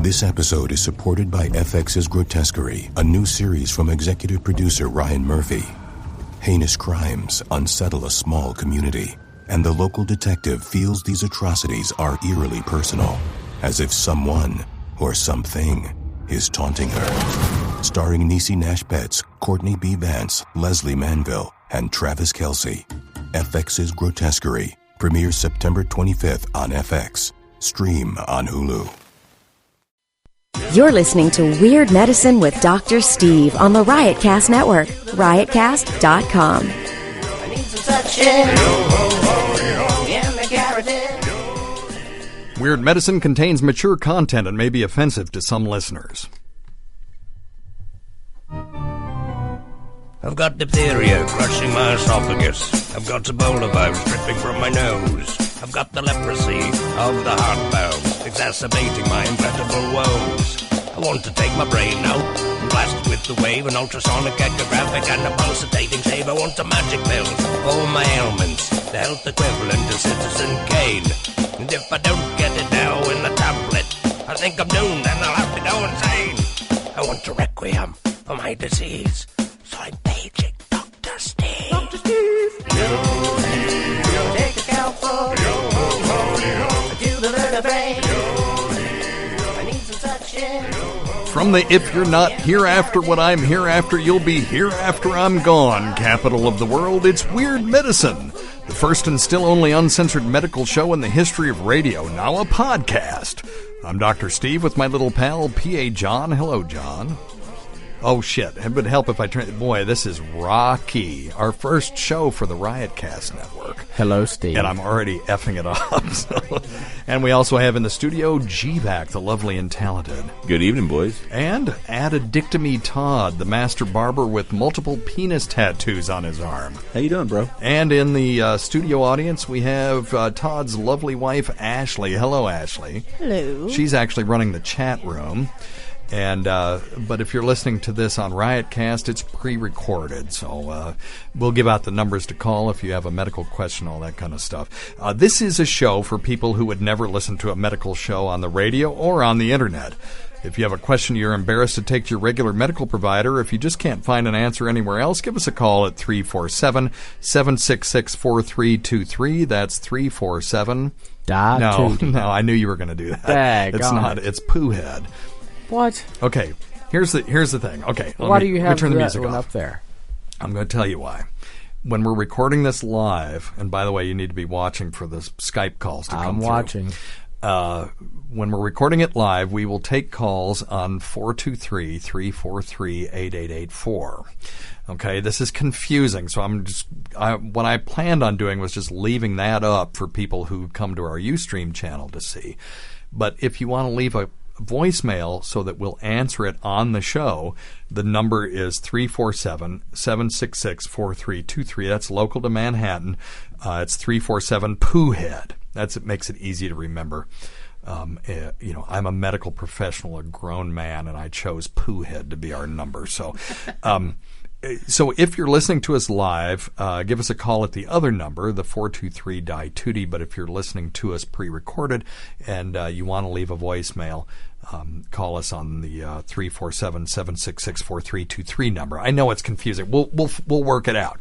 This episode is supported by FX's Grotesquerie, a new series from executive producer Ryan Murphy. Heinous crimes unsettle a small community, and the local detective feels these atrocities are eerily personal, as if someone or something is taunting her. Starring Niecy Nash-Betts, Courtney B. Vance, Leslie Manville, and Travis Kelce. FX's Grotesquerie premieres September 25th on FX. Stream on Hulu. You're listening to Weird Medicine with Dr. Steve on the RiotCast Network, riotcast.com. I need some touching. Weird Medicine contains mature content and may be offensive to some listeners. I've got diphtheria crushing my esophagus. I've got Ebola virus dripping from my nose. I've got the leprosy of the heart valves, exacerbating my incredible woes. I want to take my brain out and blast it with the wave, an ultrasonic, echographic, and a pulsating shave. I want a magic pill for all my ailments, the health equivalent of Citizen Kane. And if I don't get it now in a tablet, I think I'm doomed and I'll have to go insane. I want a requiem for my disease, so I'm paging Dr. Steve. Dr. Steve, take a scalpel, do the vertebrae. I need some touching. From the If You're Not Here After What I'm Here After, You'll Be Here After I'm Gone capital of the world, it's Weird Medicine, the first and still only uncensored medical show in the history of radio, now a podcast. I'm Dr. Steve with my little pal, P.A. John. Hello, John. Oh, shit. It would help if I turn... Boy, this is Rocky, our first show for the RiotCast Network. Hello, Steve. And I'm already effing it up. So. And we also have in the studio G-Back, the lovely and talented. Good evening, boys. And Addictomy Todd, the master barber with multiple penis tattoos on his arm. How you doing, bro? And in the studio audience, we have Todd's lovely wife, Ashley. Hello, Ashley. Hello. She's actually running the chat room. And but if you're listening to this on RiotCast, it's pre-recorded, so we'll give out the numbers to call if you have a medical question, all that kind of stuff. This is a show for people who would never listen to a medical show on the radio or on the internet. If you have a question you're embarrassed to take to your regular medical provider, or if you just can't find an answer anywhere else, give us a call at 347-766-4323. That's 347. No, I knew you were going to do that. It's not. It's Poohead. What? Okay, here's the thing. Okay, why do you have turn the that music one off up there? I'm going to tell you why. When we're recording this live, and by the way, you need to be watching for the Skype calls to come through. I'm watching. When we're recording it live, we will take calls on 423-343-8884. Okay, this is confusing, so what I planned on doing was just leaving that up for people who come to our Ustream channel to see. But if you want to leave a voicemail so that we'll answer it on the show, the number is 347-766-4323. That's local to Manhattan. It's 347-POOHEAD. It makes it easy to remember. I'm a medical professional, a grown man, and I chose Poohead to be our number. So if you're listening to us live, give us a call at the other number, the 423-DIE-TUTI. But if you're listening to us pre-recorded and you want to leave a voicemail, call us on the 347-766-4323 number. I know it's confusing. We'll work it out.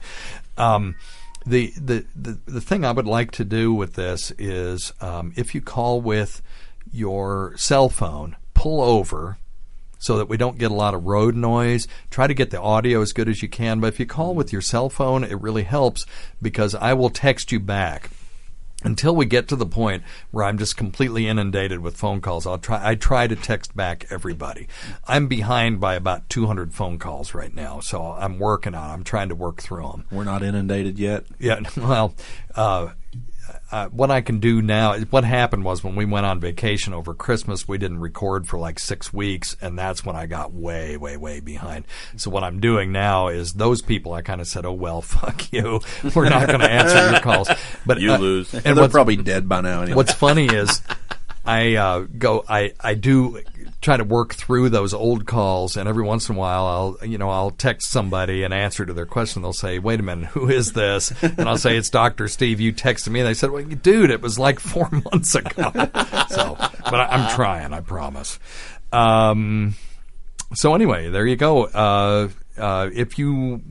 The thing I would like to do with this is if you call with your cell phone, pull over so that we don't get a lot of road noise. Try to get the audio as good as you can. But if you call with your cell phone, it really helps because I will text you back. Until we get to the point where I'm just completely inundated with phone calls, I try to text back everybody. I'm behind by about 200 phone calls right now, so I'm working on it. I'm trying to work through them. We're not inundated yet? Yeah, well, what I can do now, what happened was when we went on vacation over Christmas, we didn't record for like 6 weeks, and that's when I got way, way, way behind. So what I'm doing now is those people, I kind of said, oh, well, fuck you. We're not going to answer your calls. But you lose. And they're probably dead by now anyway. What's funny is I do try to work through those old calls, and every once in a while I'll text somebody and answer to their question. They'll say, "Wait a minute, who is this?" And I'll say, "It's Dr. Steve. You texted me." And they said, "Well, dude, it was like 4 months ago." But I'm trying, I promise. So anyway, there you go. If you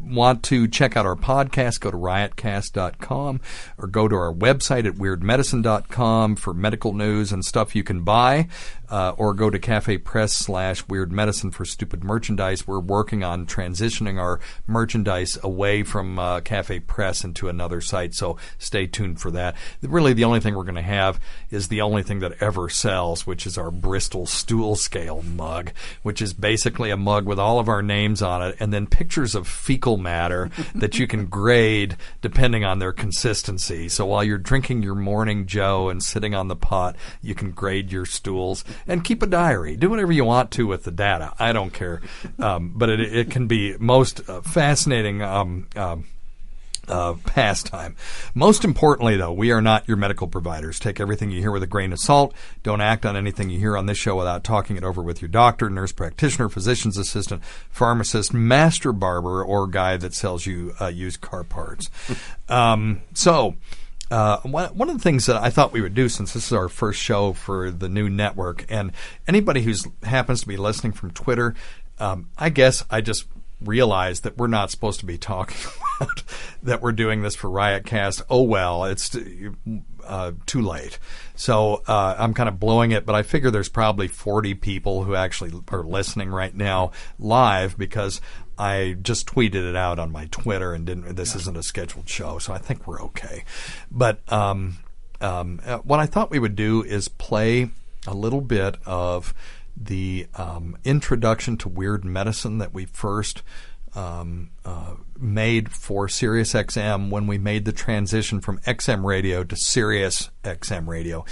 want to check out our podcast, go to RiotCast.com or go to our website at WeirdMedicine.com for medical news and stuff you can buy, or go to Cafe Press /Weird Medicine for stupid merchandise. We're working on transitioning our merchandise away from Cafe Press into another site, so stay tuned for that. Really, the only thing we're going to have is the only thing that ever sells, which is our Bristol Stool Scale mug, which is basically a mug with all of our names on it and then pictures of fecal matter that you can grade depending on their consistency. So while you're drinking your morning Joe and sitting on the pot, you can grade your stools and keep a diary. Do whatever you want to with the data. I don't care. But it can be most fascinating pastime. Most importantly, though, we are not your medical providers. Take everything you hear with a grain of salt. Don't act on anything you hear on this show without talking it over with your doctor, nurse practitioner, physician's assistant, pharmacist, master barber, or guy that sells you used car parts. One of the things that I thought we would do, since this is our first show for the new network, and anybody who happens to be listening from Twitter, I guess I just realized that we're not supposed to be talking about that we're doing this for RiotCast. Oh, well, it's too late. So I'm kind of blowing it, but I figure there's probably 40 people who actually are listening right now live because I just tweeted it out on my Twitter and this isn't a scheduled show, so I think we're okay. But what I thought we would do is play a little bit of the introduction to Weird Medicine that we first made for Sirius XM when we made the transition from XM radio to Sirius XM radio.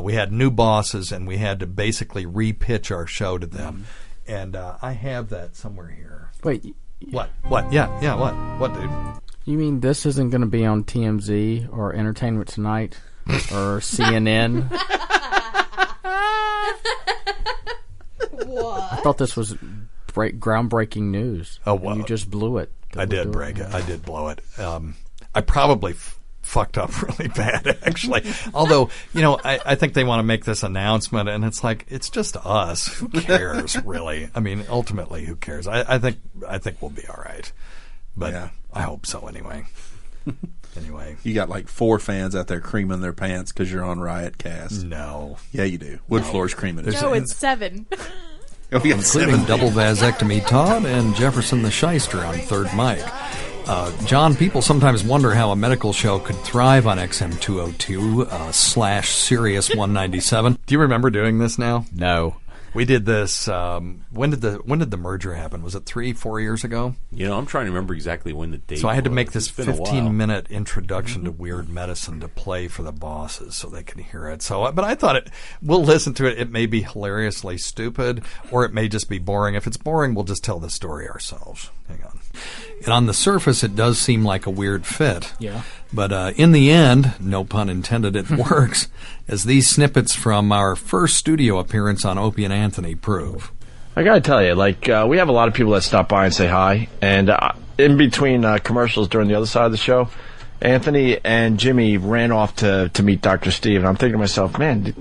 We had new bosses, and we had to basically repitch our show to them. And I have that somewhere here. Wait. What? Yeah, what? What, dude? You mean this isn't going to be on TMZ or Entertainment Tonight or CNN? What? I thought this was groundbreaking news. Oh, well, you just blew it. I did break it. I did blow it. I probably fucked up really bad, actually. Although, I think they want to make this announcement, and it's like, it's just us. Who cares, really? I mean, ultimately, who cares? I think we'll be all right. But yeah. I hope so, anyway. Anyway. You got like 4 fans out there creaming their pants because you're on RiotCast. No. Yeah, you do. Wood Floor's creaming it. No, it's 7. Including Double Vasectomy Todd and Jefferson the Shyster on third mic. John, people sometimes wonder how a medical show could thrive on XM202 / Sirius 197. Do you remember doing this now? No. We did this. When did the merger happen? Was it 3-4 years ago? I'm trying to remember exactly when the date. So I had to make this 15-minute introduction to Weird Medicine to play for the bosses so they could hear it. So, but I thought we'll listen to it. It may be hilariously stupid, or it may just be boring. If it's boring, we'll just tell the story ourselves. Hang on. And on the surface, it does seem like a weird fit. Yeah. But in the end, no pun intended, it works, as these snippets from our first studio appearance on Opie and Anthony prove. I gotta tell you, we have a lot of people that stop by and say hi, and in between commercials during the other side of the show, Anthony and Jimmy ran off to meet Dr. Steve, and I'm thinking to myself, man,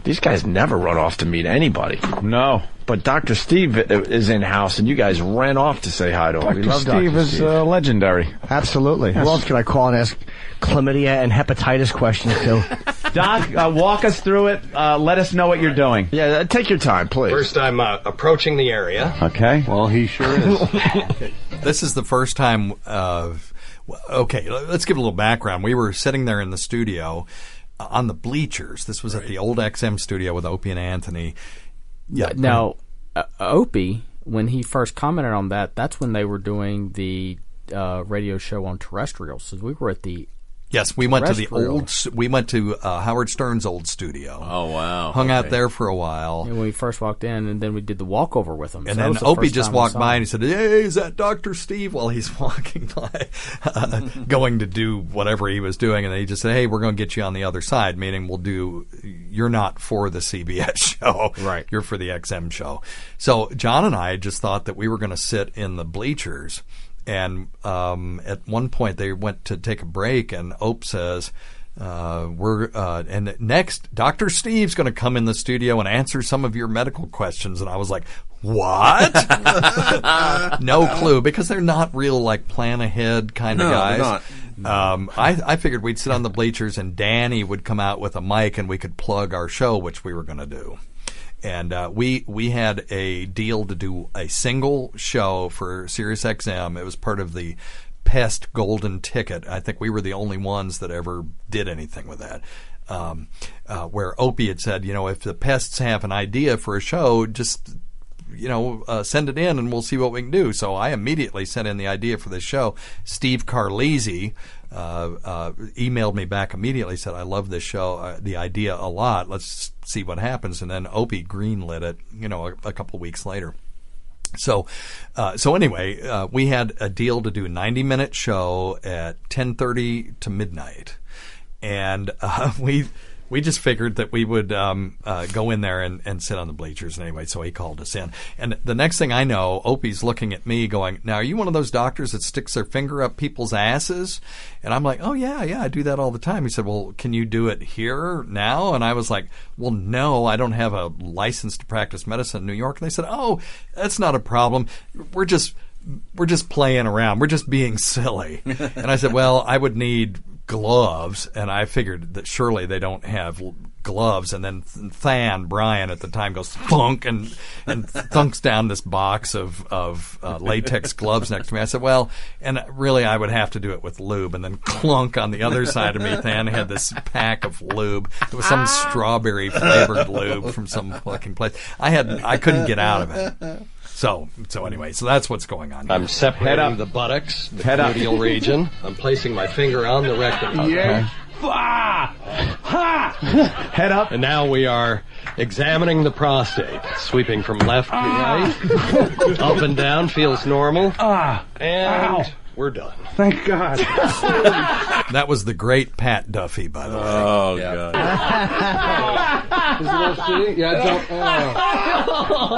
these guys never run off to meet anybody. No. But Dr. Steve is in-house, and you guys ran off to say hi to him. Dr. Steve is legendary. Absolutely. Yes. Who else can I call and ask chlamydia and hepatitis questions to? Doc, walk us through it. Let us know what you're doing. Yeah, take your time, please. First, I'm approaching the area. Okay. Well, he sure is. This is the first time. Okay, let's give a little background. We were sitting there in the studio on the bleachers. This was at the old XM studio with Opie and Anthony. Yeah. Now, Opie, when he first commented on that, that's when they were doing the radio show on terrestrials. So we were at the Yes, we went to the Terrestrial. we went to Howard Stern's old studio. Oh, wow. Hung out there for a while. And when we first walked in, and then we did the walkover with him. And So that then was the Opie first just time walked we saw by him. and he said, "Hey, is that Dr. Steve?" While he's walking by, going to do whatever he was doing. And then he just said, "Hey, we're going to get you on the other side," meaning you're not for the CBS show. Right. You're for the XM show. So John and I just thought that we were going to sit in the bleachers. And at one point they went to take a break, and Ope says, and next Dr. Steve's going to come in the studio and answer some of your medical questions. And I was like, what? No clue, because they're not real like plan ahead kind of guys. They're not. I figured we'd sit on the bleachers and Danny would come out with a mic and we could plug our show, which we were going to do. And we had a deal to do a single show for Sirius XM. It was part of the Pest Golden Ticket. I think we were the only ones that ever did anything with that. Where Opie had said, if the Pests have an idea for a show, just send it in and we'll see what we can do. So I immediately sent in the idea for this show. Steve Carlisi emailed me back immediately, said, "I love this show, the idea a lot. Let's see what happens." And then Opie greenlit it, a couple of weeks later. So anyway, we had a deal to do a 90-minute show at 10:30 to midnight, and we just figured that we would go in there and sit on the bleachers. And anyway, so he called us in. And the next thing I know, Opie's looking at me going, "Now, are you one of those doctors that sticks their finger up people's asses?" And I'm like, "Oh, yeah, I do that all the time." He said, "Well, can you do it here now?" And I was like, "Well, no, I don't have a license to practice medicine in New York." And they said, "Oh, that's not a problem. We're just playing around. We're just being silly." And I said, "Well, I would need gloves," and I figured that surely they don't have gloves. And then Brian at the time goes thunk and thunks down this box of latex gloves next to me. I said, "Well, and really I would have to do it with lube." And then clunk on the other side of me, Than had this pack of lube. It was some strawberry flavored lube from some fucking place. I couldn't get out of it. So anyway, so that's what's going on here. I'm separating the buttocks, the gluteal region. I'm placing my finger on the rectum. Yeah. Head up. And now we are examining the prostate, sweeping from left to right, up and down, feels normal. And we're done. Thank God. That was the great Pat Duffy, by the way. Oh, God.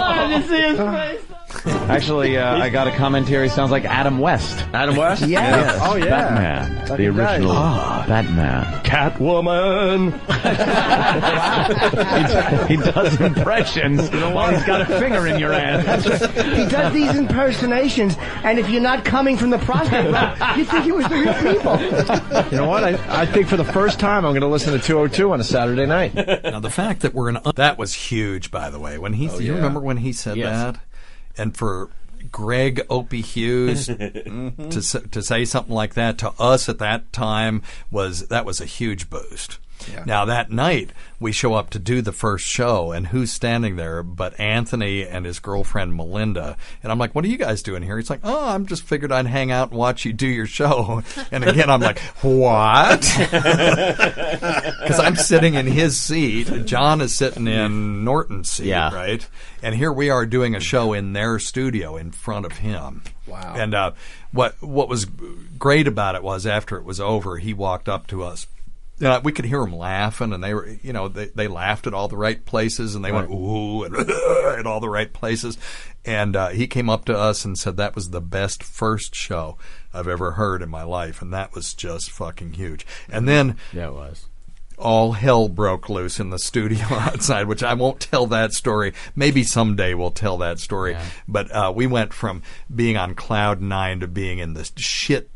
I didn't see his face. Actually, I got a comment here. He sounds like Adam West. Adam West? Yes. Oh, yeah. Batman. That The he original does. Batman. Catwoman. He does impressions while he's got a finger in your ass. He does these impersonations, and if you're not coming from the prostate, you think he was the real people. You know what? I think for the first time I'm going to listen to 202 on a Saturday night. Now, the fact that that was huge, by the way. When you remember when he said that? And for Greg Opie Hughes to say something like that to us at that time was a huge boost. Yeah. Now, that night, we show up to do the first show, and who's standing there but Anthony and his girlfriend, Melinda. And I'm like, "What are you guys doing here?" He's like, "Oh, I'm just figured I'd hang out and watch you do your show." And again, I'm like, "What?" Because I'm sitting in his seat. John is sitting in Norton's seat, right? And here we are doing a show in their studio in front of him. Wow. And what was great about it was after it was over, he walked up to us. We could hear them laughing, and they were, they laughed at all the right places, and they went ooh and at all the right places. And he came up to us and said that was the best first show I've ever heard in my life, and that was just fucking huge. And then it was. All hell broke loose in the studio outside, which I won't tell that story. Maybe someday we'll tell that story. Yeah. But we went from being on cloud 9 to being in the shit.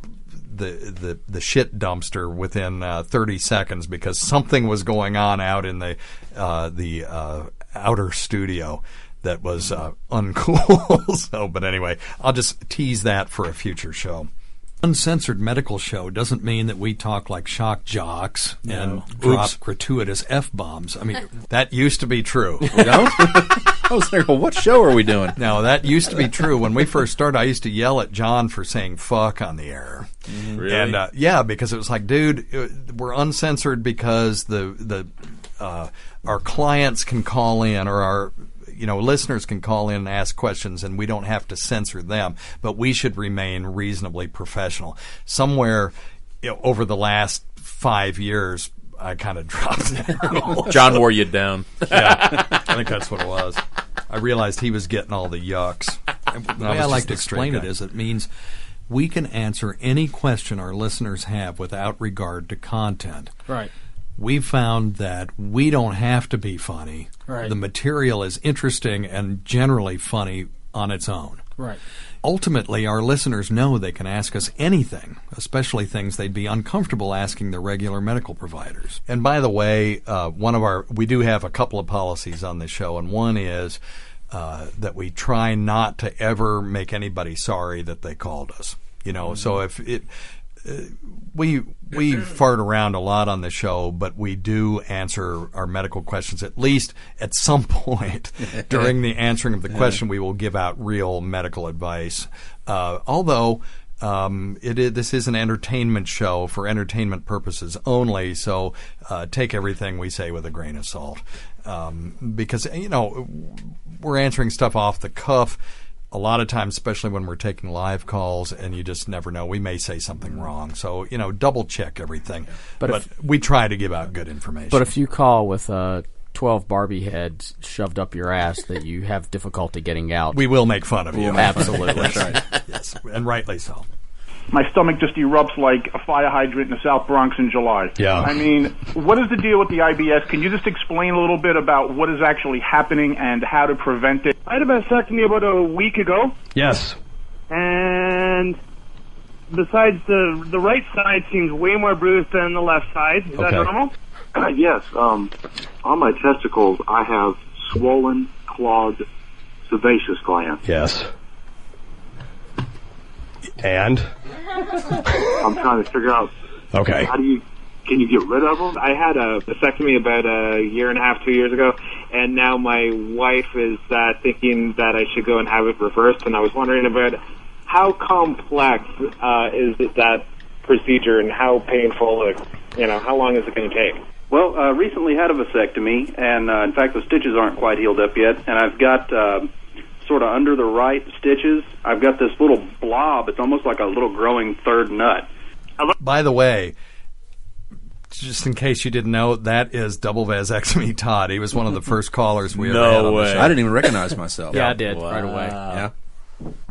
The shit dumpster within 30 seconds because something was going on out in the outer studio that was uncool. But anyway, I'll just tease that for a future show. Uncensored medical show doesn't mean that we talk like shock jocks and drop gratuitous F-bombs. I mean, that used to be true. We don't? was there. What show are we doing? No, that used to be true. When we first started, I used to yell at John for saying "fuck" on the air. Really? And yeah, because it was like, dude, we're uncensored because our clients can call in, or our listeners can call in and ask questions, and we don't have to censor them, but we should remain reasonably professional. Somewhere over the last 5 years, I kind of dropped that. John wore you down. Yeah, I think that's what it was. I realized he was getting all the yucks. The way I like to explain it is, it means we can answer any question our listeners have without regard to content. Right. We found that we don't have to be funny. Right. The material is interesting and generally funny on its own. Right. Ultimately, our listeners know they can ask us anything, especially things they'd be uncomfortable asking their regular medical providers. And by the way, we do have a couple of policies on this show, and one is that we try not to ever make anybody sorry that they called us. So if it we fart around a lot on the show, but we do answer our medical questions. At least at some point during the answering of the question, we will give out real medical advice. Although this is an entertainment show for entertainment purposes only, so take everything we say with a grain of salt. Because we're answering stuff off the cuff. A lot of times, especially when we're taking live calls, and you just never know. We may say something wrong. So, double check everything. But we try to give out good information. But if you call with 12 Barbie heads shoved up your ass that you have difficulty getting out, we will make fun of you. Absolutely. That's right. Yes, and rightly so. My stomach just erupts like a fire hydrant in the South Bronx in July. Yeah. I mean, what is the deal with the IBS? Can you just explain a little bit about what is actually happening and how to prevent it? I had a vasectomy about a week ago. Yes. And besides, the right side seems way more bruised than the left side. Is that normal? Yes. On my testicles, I have swollen, clogged, sebaceous glands. Yes. And? I'm trying to figure out. Okay. Can you get rid of them? I had a vasectomy about a year and a half, 2 years ago, and now my wife is thinking that I should go and have it reversed, and I was wondering about how complex is that procedure and how painful, how long is it going to take? Well, recently had a vasectomy, and in fact the stitches aren't quite healed up yet, and I've got sort of under the right stitches, I've got this little blob. It's almost like a little growing third nut. By the way, just in case you didn't know, that is Double Vasectomy Todd. He was one of the first callers we ever had on the show. I didn't even recognize myself. Yeah, I did right away. Yeah.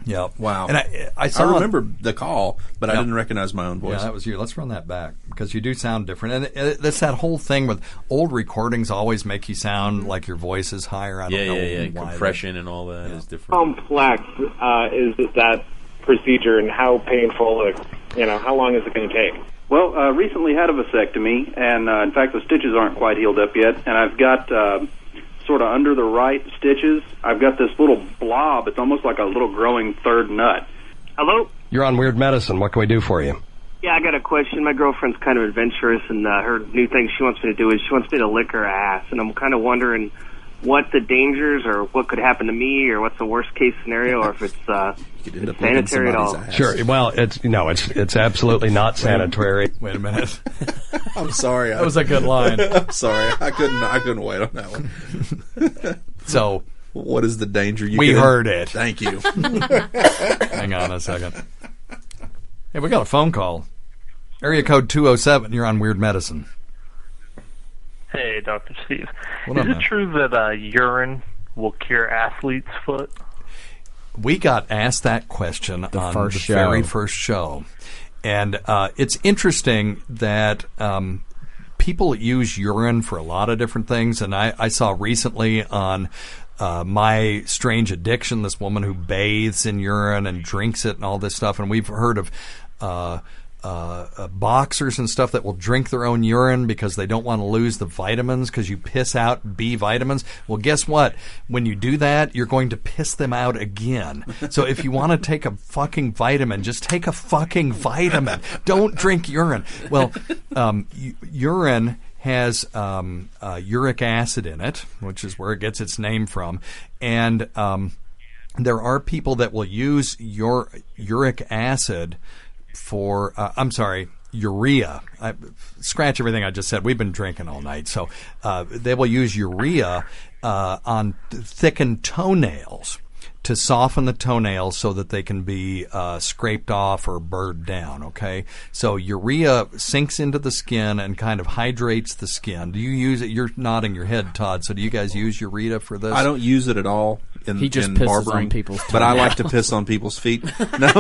Yeah. Wow. And I remember the call, but I didn't recognize my own voice. Yeah, that was you. Let's run that back because you do sound different. And that's that whole thing with old recordings always make you sound like your voice is higher. I don't know. Yeah. Why Compression and all that is different. Complex is that procedure and how painful, how long is it going to take? Well, recently had a vasectomy, and in fact the stitches aren't quite healed up yet, and I've got sort of under the right stitches, I've got this little blob. It's almost like a little growing third nut. Hello? You're on Weird Medicine. What can we do for you? Yeah, I got a question. My girlfriend's kind of adventurous, and her new thing she wants me to do is she wants me to lick her ass, and I'm kind of wondering what the dangers or what could happen to me or what's the worst case scenario or if it's sanitary at all. Sure. Well, it's absolutely not sanitary. Wait a minute. I'm sorry. That was a good line. I'm sorry. I couldn't wait on that one. So, what is the danger? We heard it. Thank you. Hang on a second. Hey, we got a phone call. Area code 207. You're on Weird Medicine. Hey, Dr. Steve. What Is up, it man? true that urine will cure athlete's foot? We got asked that question on the very first show. And it's interesting that people use urine for a lot of different things. And I saw recently on My Strange Addiction, this woman who bathes in urine and drinks it and all this stuff. And we've heard of boxers and stuff that will drink their own urine because they don't want to lose the vitamins because you piss out B vitamins. Well, guess what? When you do that, you're going to piss them out again. So if you want to take a fucking vitamin, just take a fucking vitamin. Don't drink urine. Well, urine has uric acid in it, which is where it gets its name from, and there are people that will use uric acid for urea. Scratch everything I just said. We've been drinking all night, so they will use urea on thickened toenails to soften the toenails so that they can be scraped off or burred down, okay? So urea sinks into the skin and kind of hydrates the skin. Do you use it? You're nodding your head, Todd. So do you guys use urea for this? I don't use it at all He just in pisses barbering, on people's but I like to toenails. piss on people's feet. No.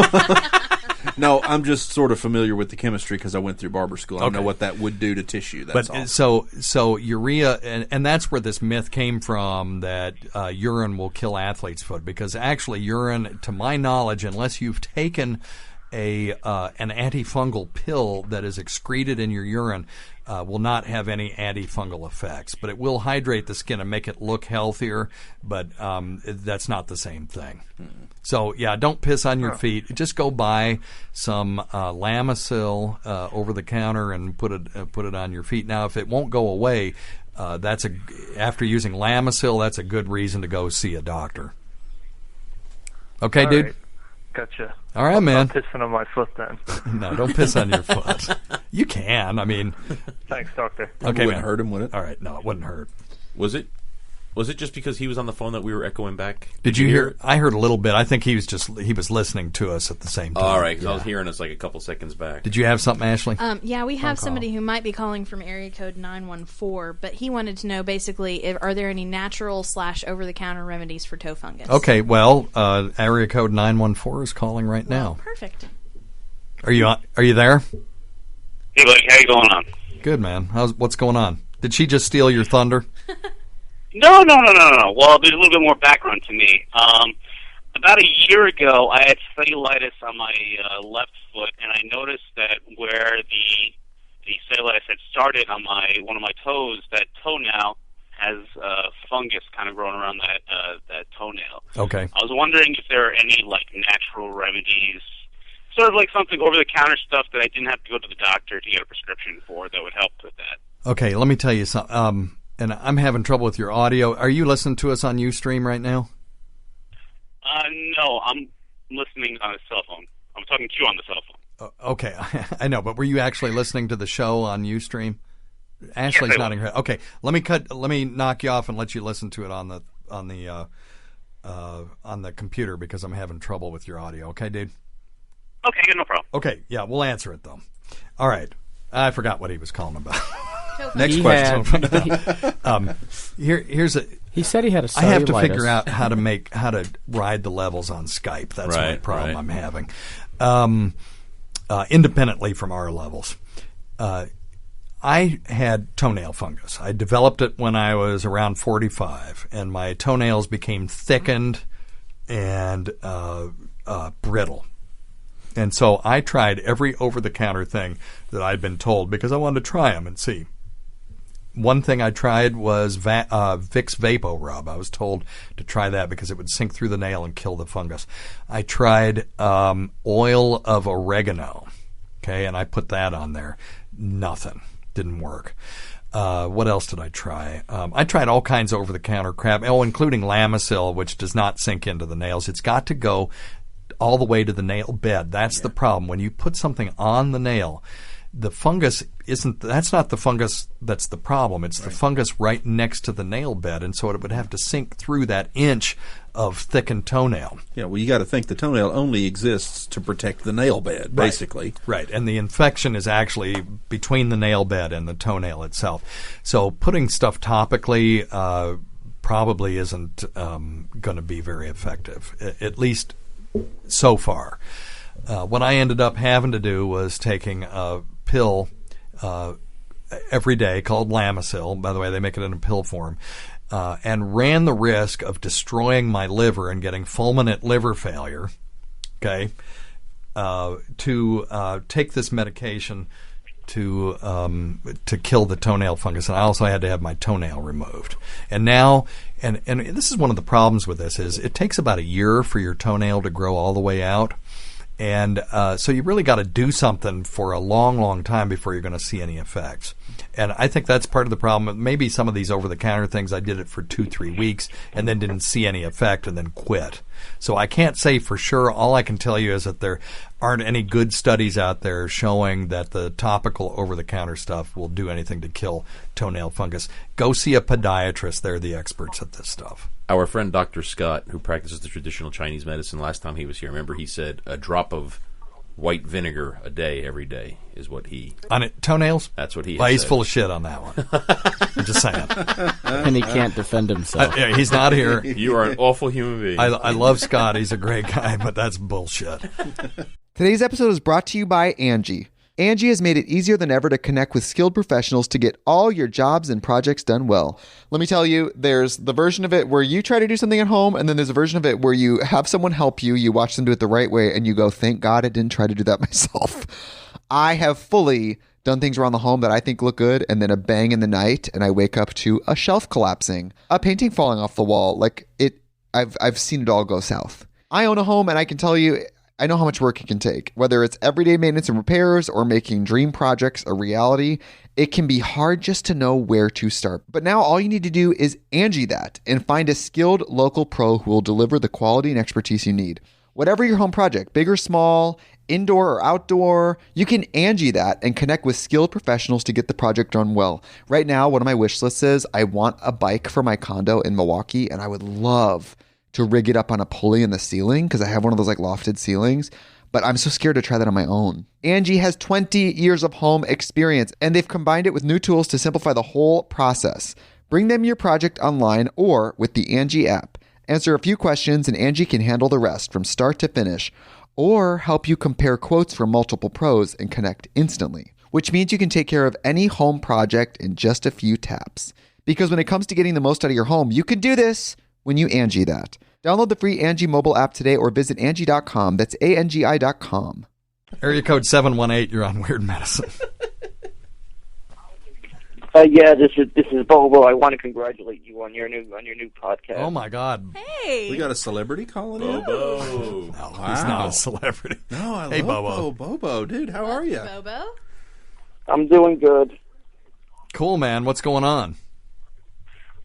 No, I'm just sort of familiar with the chemistry because I went through barber school. I know what that would do to tissue. That's all. So urea, and that's where this myth came from that urine will kill athlete's foot, because actually urine, to my knowledge, unless you've taken an antifungal pill that is excreted in your urine, will not have any antifungal effects. But it will hydrate the skin and make it look healthier, but that's not the same thing. So, yeah, don't piss on your feet. Just go buy some Lamisil over the counter and put it on your feet. Now, if it won't go away, after using Lamisil, that's a good reason to go see a doctor. Okay, All dude? right. Gotcha. All right, man. I'm not pissing on my foot then. No, don't piss on your foot. You can. I mean. Thanks, doctor. Okay, wouldn't man. hurt him, would it? All right. No, it wouldn't hurt. Was it just because he was on the phone that we were echoing back? Did you hear? I heard a little bit. I think he was listening to us at the same time. All right, because I was hearing us like a couple seconds back. Did you have something, Ashley? Yeah, we have somebody who might be calling from area code 914, but he wanted to know basically, are there any natural / over-the-counter remedies for toe fungus? Okay, well, area code 914 is calling right now. Perfect. Are you there? Hey, buddy, how you going on? Good, man. What's going on? Did she just steal your thunder? No. Well, there's a little bit more background to me. About a year ago, I had cellulitis on my left foot, and I noticed that where the cellulitis had started on one of my toes, that toe now has fungus kind of growing around that toenail. Okay. I was wondering if there are any natural remedies, sort of like something over-the-counter stuff that I didn't have to go to the doctor to get a prescription for that would help with that. Okay, let me tell you something. And I'm having trouble with your audio. Are you listening to us on Ustream right now? No, I'm listening on a cell phone. I'm talking to you on the cell phone. Okay, I know, but were you actually listening to the show on Ustream? Ashley's nodding her head. Okay, let me knock you off and let you listen to it on the computer because I'm having trouble with your audio. Okay, dude? Okay, no problem. Okay, yeah, we'll answer it though. All right. I forgot what he was calling about. Next question. Here's a. He said he had a cellulitis. I have to figure out how to ride the levels on Skype. That's my problem I'm having. Independently from our levels. I had toenail fungus. I developed it when I was around 45, and my toenails became thickened and brittle. And so I tried every over-the-counter thing that I'd been told because I wanted to try them and see. One thing I tried was Vicks Vapo Rub. I was told to try that because it would sink through the nail and kill the fungus. I tried oil of oregano, okay, and I put that on there. Nothing. Didn't work. What else did I try? I tried all kinds of over-the-counter crap, including Lamisil, which does not sink into the nails. It's got to go all the way to the nail bed. That's the problem. When you put something on the nail, the fungus that's not the fungus that's the problem. It's the fungus right next to the nail bed, and so it would have to sink through that inch of thickened toenail. Yeah, well, you got to think the toenail only exists to protect the nail bed, basically. Right, and the infection is actually between the nail bed and the toenail itself. So putting stuff topically probably isn't going to be very effective, at least so far. What I ended up having to do was taking a pill every day called Lamisil. By the way, they make it in a pill form. And ran the risk of destroying my liver and getting fulminant liver failure, okay, to take this medication to kill the toenail fungus. And I also had to have my toenail removed. And now, and this is one of the problems with this, is it takes about a year for your toenail to grow all the way out. And so you really got to do something for a long, long time before you're going to see any effects. And I think that's part of the problem. Maybe some of these over-the-counter things, I did it for 2-3 weeks and then didn't see any effect and then quit. So I can't say for sure. All I can tell you is that there aren't any good studies out there showing that the topical over-the-counter stuff will do anything to kill toenail fungus. Go see a podiatrist. They're the experts at this stuff. Our friend Dr. Scott, who practices the traditional Chinese medicine, last time he was here, remember he said a drop of white vinegar a day every day is what he... On it, toenails? That's what he Well, he's said. full of shit on that one. I'm just saying. And he can't defend himself. Yeah, he's not here. You are an awful human being. I love Scott. He's a great guy, but that's bullshit. Today's episode is brought to you by Angie. Angie has made it easier than ever to connect with skilled professionals to get all your jobs and projects done well. Let me tell you, there's the version of it where you try to do something at home, and then there's a version of it where you have someone help you, you watch them do it the right way, and you go, thank God I didn't try to do that myself. I have fully done things around the home that I think look good, and then a bang in the night, and I wake up to a shelf collapsing, a painting falling off the wall. I've seen it all go south. I own a home, and I can tell you, I know how much work it can take. Whether it's everyday maintenance and repairs or making dream projects a reality, it can be hard just to know where to start. But now all you need to do is Angie that and find a skilled local pro who will deliver the quality and expertise you need. Whatever your home project, big or small, indoor or outdoor, you can Angie that and connect with skilled professionals to get the project done well. Right now, one of my wish lists is I want a bike for my condo in Milwaukee, and I would love to rig it up on a pulley in the ceiling because I have one of those like lofted ceilings, but I'm so scared to try that on my own. Angie has 20 years of home experience, and they've combined it with new tools to simplify the whole process. Bring them your project online or with the Angie app. Answer a few questions and Angie can handle the rest from start to finish, or help you compare quotes from multiple pros and connect instantly, which means you can take care of any home project in just a few taps. Because when it comes to getting the most out of your home, you can do this when you Angie that. Download the free Angie mobile app today or visit Angie.com. That's ANGI.com. Area code 718, you're on Weird Medicine. Yeah, this is Bobo. I want to congratulate you on your new podcast. Oh my God! Hey, we got a celebrity calling in. Bobo. No, he's not a celebrity. No, I hey, love Bobo, dude. How are you? Bobo. I'm doing good. Cool, man. What's going on?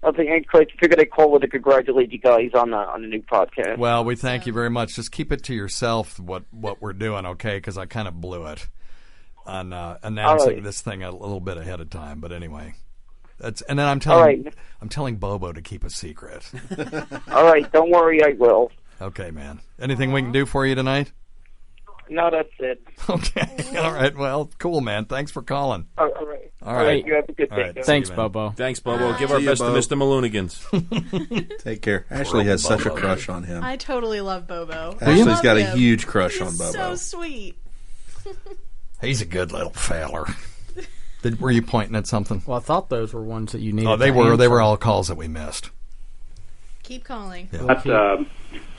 I figured I'd call to congratulate you guys on the new podcast. Well, we thank you very much. Just keep it to yourself what we're doing, okay? Because I kind of blew it on announcing this thing a little bit ahead of time. But anyway, and then I'm telling Bobo to keep a secret. All right, don't worry, I will. Okay, man. Anything we can do for you tonight? No, that's it. Okay. All right. Well, cool, man. Thanks for calling. All right. All right. You have a good day. Right. Thanks, you, Bobo. Thanks, Bobo. Give our best to Mr. Maloonigans. Take care. Ashley has such a crush on him. I totally love Bobo. Ashley's got a huge crush on Bobo. So sweet. He's a good little feller. Were you pointing at something? Well, I thought those were ones that you needed. Oh, they to were. answer. They were all calls that we missed. Keep calling. Yeah. That's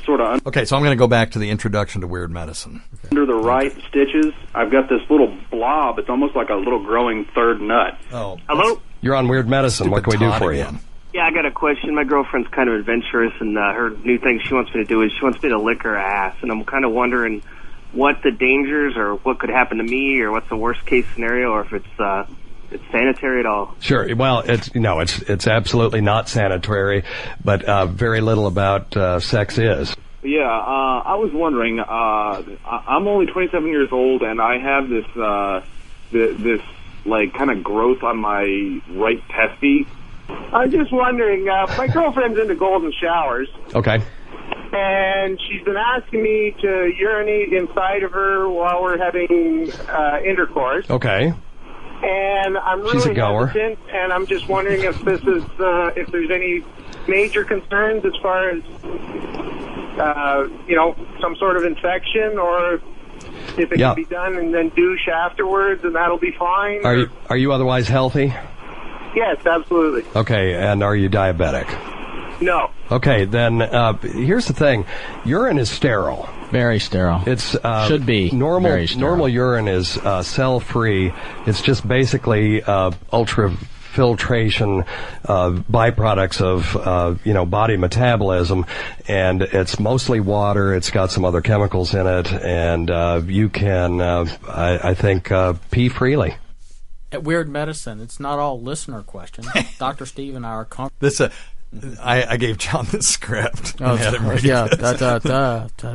sort of Okay, so I'm going to go back to the introduction to Weird Medicine. under the right stitches. I've got this little blob. It's almost like a little growing third nut. Oh, hello. You're on Weird Medicine. What can we do for you? Yeah, I got a question. My girlfriend's kind of adventurous, and her new thing she wants me to do is she wants me to lick her ass, and I'm kind of wondering what the dangers or what could happen to me, or what's the worst case scenario, or if it's sanitary at all. Sure. Well, it's absolutely not sanitary, but very little about sex is. Yeah, I was wondering. I'm only 27 years old, and I have this like kind of growth on my right testy. I'm just wondering. My girlfriend's into golden showers. Okay. And she's been asking me to urinate inside of her while we're having intercourse. Okay. And I'm really She's a goer. hesitant, and I'm just wondering if this is if there's any major concerns as far as some sort of infection, or if it can be done and then douche afterwards, and that'll be fine. Are you otherwise healthy? Yes, absolutely. Okay, and are you diabetic? No. Okay, then here's the thing: urine is sterile. Very sterile. It's should be normal. Very sterile. Normal urine is cell-free. It's just basically ultrafiltration byproducts of body metabolism, and it's mostly water. It's got some other chemicals in it, and you can, I think, pee freely. At Weird Medicine, it's not all listener questions. Dr. Steve and I are I gave John the script. Oh, and had him read yeah. this.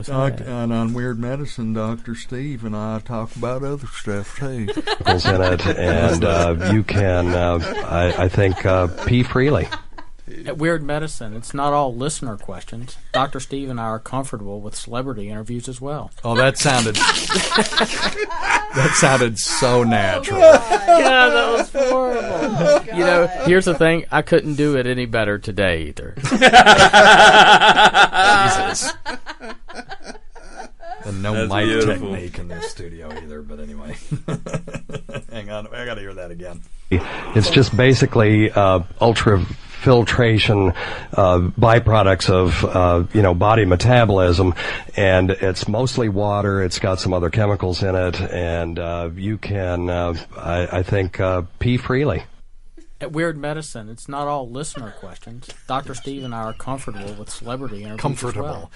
And on Weird Medicine, Dr. Steve and I talk about other stuff too. Chemicals in it, and you can, I think, pee freely. At Weird Medicine, it's not all listener questions. Dr. Steve and I are comfortable with celebrity interviews as well. Oh, that sounded so natural. God, that was horrible. Here's the thing. I couldn't do it any better today either. Jesus. And no That's mic beautiful. technique in this studio either, but anyway. Hang on, I gotta hear that again. It's just basically ultrafiltration byproducts of body metabolism, and it's mostly water. It's got some other chemicals in it, and you can, I think, pee freely. At Weird Medicine, it's not all listener questions. Dr. Steve and I are comfortable with celebrity interviews as well.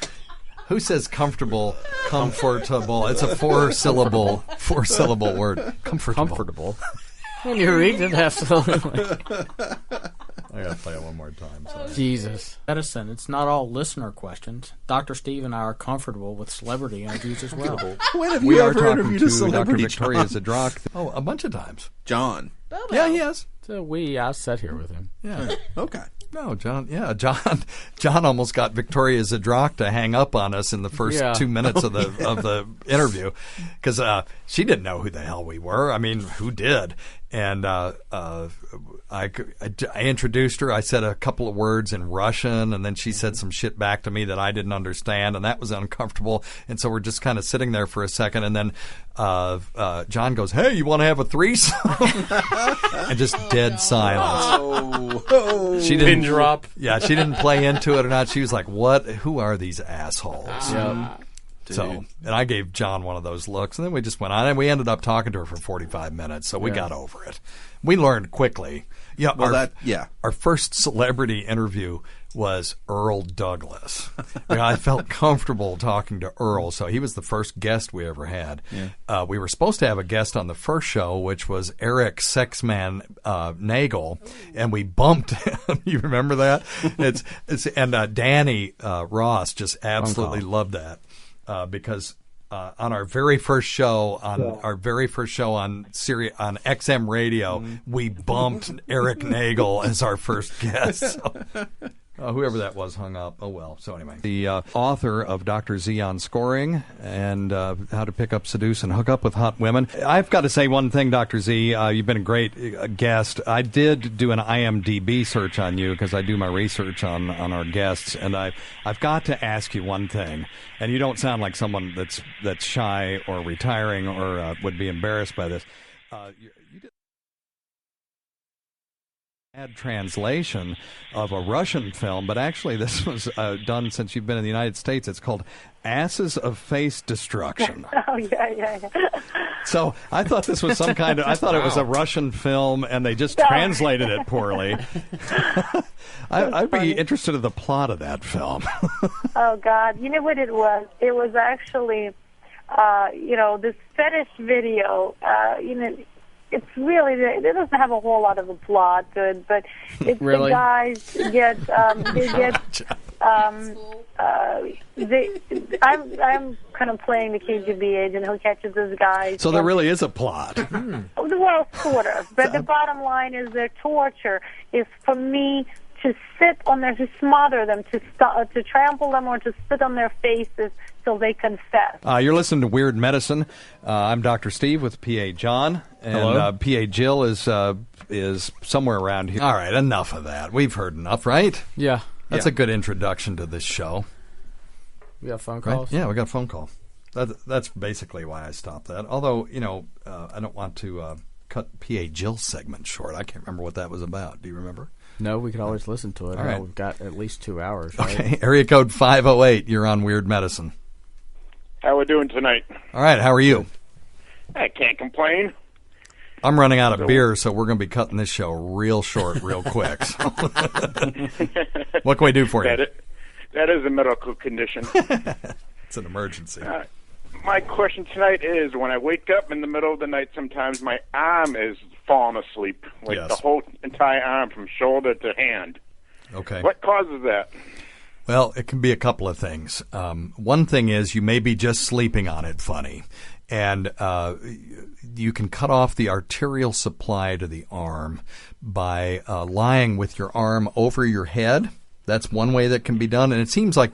Who says comfortable? Comfortable. It's a four-syllable word. Comfortable. When you read it, absolutely. I gotta play it one more time. Sorry. Jesus. Medicine, it's not all listener questions. Dr. Steve and I are comfortable with celebrity interviews as well. When have We you are ever talking interviewed a to celebrity, Dr. Victoria John? Zadrock. Oh, a bunch of times. John. Yeah, he has. So I sat here with him. Yeah. Okay. No, John. Yeah, John almost got Victoria Zadrock to hang up on us in the first 2 minutes of the interview because she didn't know who the hell we were. I mean, who did? And I introduced her. I said a couple of words in Russian, and then she said some shit back to me that I didn't understand, and that was uncomfortable. And so we're just kind of sitting there for a second, and then John goes, "Hey, you want to have a threesome?" And just dead silence. She didn't Pin drop. Yeah, she didn't play into it or not. She was like, "What? Who are these assholes?" So, and I gave John one of those looks, and then we just went on, and we ended up talking to her for 45 minutes, so we got over it. We learned quickly. Yeah, our first celebrity interview was Earl Douglas. I felt comfortable talking to Earl, so he was the first guest we ever had. Yeah. We were supposed to have a guest on the first show, which was Eric Sexman Nagel, and we bumped him. You remember that? And Danny Ross just absolutely loved that. Because on our very first show on XM Radio, we bumped Eric Nagel as our first guest. So, whoever that was hung up. Oh well. So anyway, the author of Dr. Z on Scoring and How to Pick Up, Seduce, and Hook Up with Hot Women. I've got to say one thing, Dr. Z. You've been a great guest. I did do an IMDb search on you because I do my research on our guests, and I've got to ask you one thing. And you don't sound like someone that's shy or retiring or would be embarrassed by this. You did bad translation of a Russian film, but actually this was done since you've been in the United States. It's called Asses of Face Destruction. Oh, yeah. So I thought this was some kind of, I thought it was a Russian film and they just translated it poorly. I'd be interested in the plot of that film. Oh, God. You know what it was? It was actually, this fetish video, it's really, it doesn't have a whole lot of a plot to it, but it's really? The guys get, I'm kind of playing the KGB agent who catches this guy. So there really is a plot. Well, sort of. But the bottom line is their torture is for me to sit on their, to smother them, to trample them, or to spit on their faces till they confess. You're listening to Weird Medicine. I'm Dr. Steve with PA John, and PA Jill is somewhere around here. All right, enough of that. We've heard enough, right? Yeah. That's a good introduction to this show. We got phone calls? Right? Yeah, we got a phone call. That's basically why I stopped that. Although, I don't want to cut PA Jill's segment short. I can't remember what that was about. Do you remember? No, we can always listen to it. All right. We've got at least 2 hours, right? Okay, area code 508. You're on Weird Medicine. How we doing tonight? All right, how are you? I can't complain. I'm running out of beer, so we're going to be cutting this show real short, real quick. So. What can we do for you? That is a medical condition. It's an emergency. My question tonight is, when I wake up in the middle of the night, sometimes my arm is falling asleep, like the whole entire arm from shoulder to hand. Okay. What causes that? Well, it can be a couple of things. One thing is you may be just sleeping on it funny, and you can cut off the arterial supply to the arm by lying with your arm over your head. That's one way that can be done, and it seems like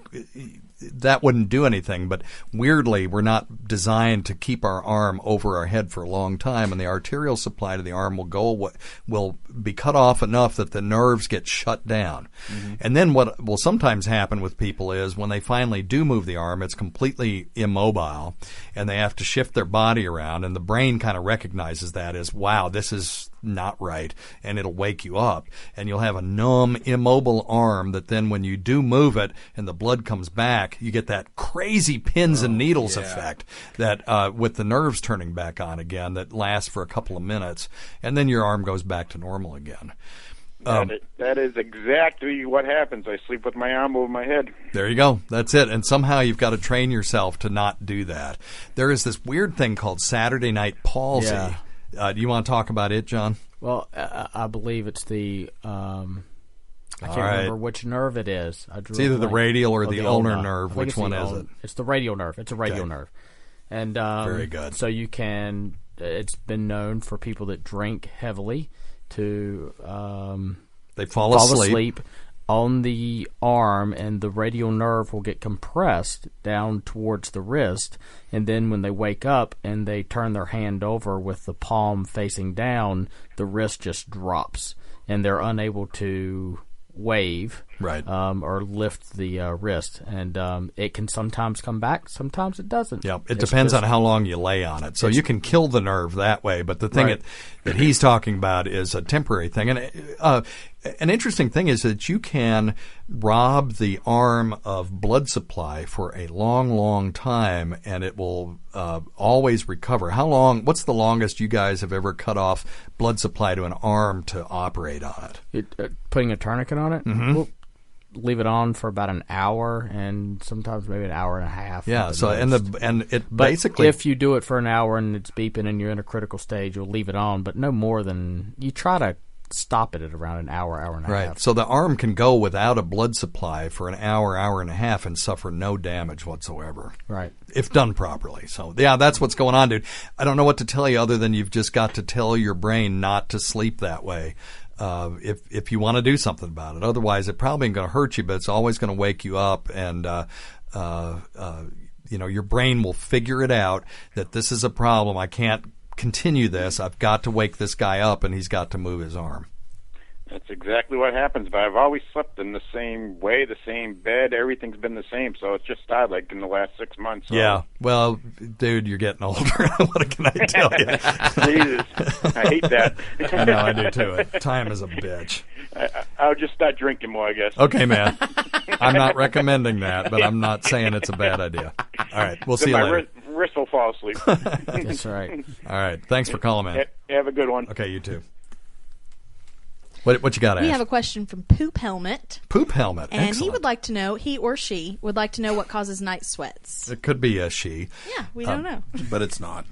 that wouldn't do anything, but weirdly, we're not designed to keep our arm over our head for a long time, and the arterial supply to the arm will be cut off enough that the nerves get shut down. Mm-hmm. And then what will sometimes happen with people is when they finally do move the arm, it's completely immobile, and they have to shift their body around, and the brain kind of recognizes that as, wow, this is not right, and it'll wake you up, and you'll have a numb, immobile arm that then when you do move it and the blood comes back, you get that crazy pins and needles effect that with the nerves turning back on again that lasts for a couple of minutes, and then your arm goes back to normal again. That is exactly what happens. I sleep with my arm over my head. There you go. That's it. And somehow you've got to train yourself to not do that. There is this weird thing called Saturday night palsy. Yeah. Do you want to talk about it, John? Well, I believe it's the I can't remember which nerve it is. It's either the radial or the ulnar nerve. Which one is it? It's the radial nerve. It's a radial nerve. And very good. So you can. It's been known for people that drink heavily to they fall asleep on the arm, and the radial nerve will get compressed down towards the wrist, and then when they wake up and they turn their hand over with the palm facing down, the wrist just drops, and they're unable to wave or lift the wrist, and it can sometimes come back, sometimes it doesn't. Yeah, it depends on how long you lay on it. So you can kill the nerve that way, but the thing that he's talking about is a temporary thing. And an interesting thing is that you can rob the arm of blood supply for a long, long time, and it will always recover. How long? What's the longest you guys have ever cut off blood supply to an arm to operate on it? Putting a tourniquet on it? Mm-hmm. We'll leave it on for about an hour, and sometimes maybe an hour and a half. Yeah. So but basically, if you do it for an hour and it's beeping and you're in a critical stage, you'll leave it on, but no more than you try to stop it at around an hour, hour and a half. Right. So the arm can go without a blood supply for an hour, hour and a half and suffer no damage whatsoever. Right. If done properly. So, yeah, that's what's going on, dude. I don't know what to tell you other than you've just got to tell your brain not to sleep that way. If you want to do something about it. Otherwise, it probably ain't going to hurt you, but it's always going to wake you up, and your brain will figure it out that this is a problem. I can't continue this. I've got to wake this guy up, and he's got to move his arm. That's exactly what happens, but I've always slept in the same way, the same bed. Everything's been the same, so it's just started like in the last 6 months. So. Yeah, well, dude, you're getting older. What can I tell you? Jesus, I hate that. I know, I do too. Time is a bitch. I'll just start drinking more, I guess. Okay, man. I'm not recommending that, but I'm not saying it's a bad idea. All right, we'll see you later. Wrist will fall asleep. That's right. All right, thanks for calling, man. Have a good one. Okay, you too. What you got to ask? We have a question from Poop Helmet. Poop Helmet. And excellent. He would like to know, he or she would like to know what causes night sweats. It could be a she. Yeah, we don't know. But it's not.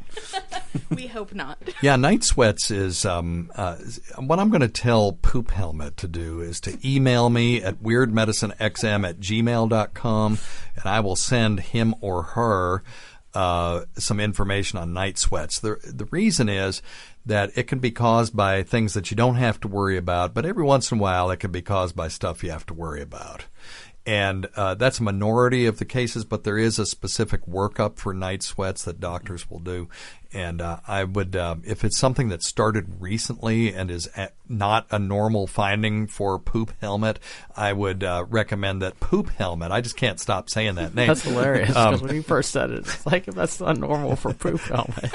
We hope not. Yeah, night sweats is what I'm going to tell Poop Helmet to do is to email me at weirdmedicinexm@gmail.com, and I will send him or her some information on night sweats. The reason is that it can be caused by things that you don't have to worry about, but every once in a while it can be caused by stuff you have to worry about. And that's a minority of the cases, but there is a specific workup for night sweats that doctors will do. And I would, if it's something that started recently and is not a normal finding for Poop Helmet, I would recommend that Poop Helmet. I just can't stop saying that name. That's hilarious, because when you first said it, it's like, that's not normal for Poop Helmet.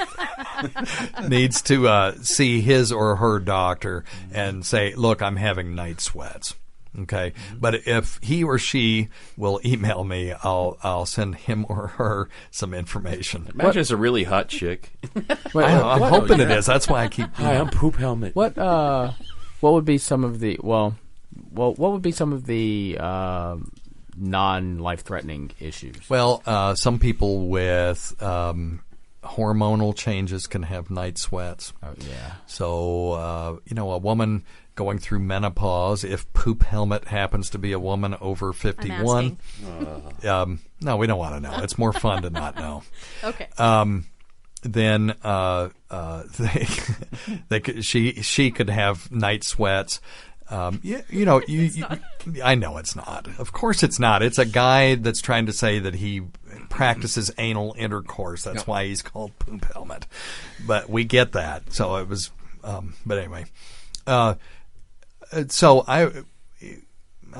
Needs to see his or her doctor and say, look, I'm having night sweats. Okay, but if he or she will email me, I'll send him or her some information. Imagine it's a really hot chick. I'm hoping it is. That's why I keep. Hi, I'm Poop Helmet. What would be some of the what would be some of the non-life-threatening issues? Well, some people with hormonal changes can have night sweats. Oh yeah. So a woman going through menopause, if Poop Helmet happens to be a woman over 51. No, we don't want to know. It's more fun to not know. Okay. Then she could have night sweats. I know it's not. Of course it's not. It's a guy that's trying to say that he practices anal intercourse. That's why he's called Poop Helmet. But we get that. So it was. But anyway. So I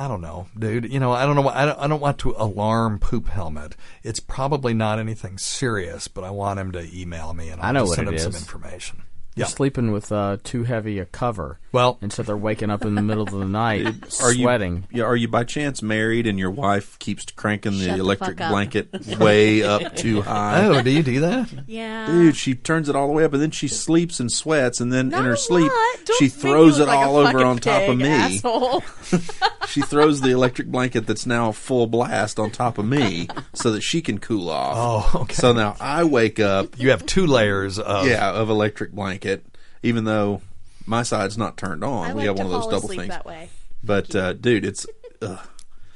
don't know, dude. I don't know. I don't want to alarm Poop Helmet. It's probably not anything serious, but I want him to email me and I'll send him some information. You're sleeping with too heavy a cover. Well, and so they're waking up in the middle of the night sweating. Are you by chance married and your wife keeps cranking the electric blanket way up too high? Oh, do you do that? Yeah. Dude, she turns it all the way up and then she sleeps and sweats and then in her sleep she throws it all over on top of me. She throws the electric blanket that's now full blast on top of me so that she can cool off. Oh, okay. So now I wake up. You have 2 layers of electric blanket. Even though my side's not turned on, we have one of those double things. That way. But dude, it's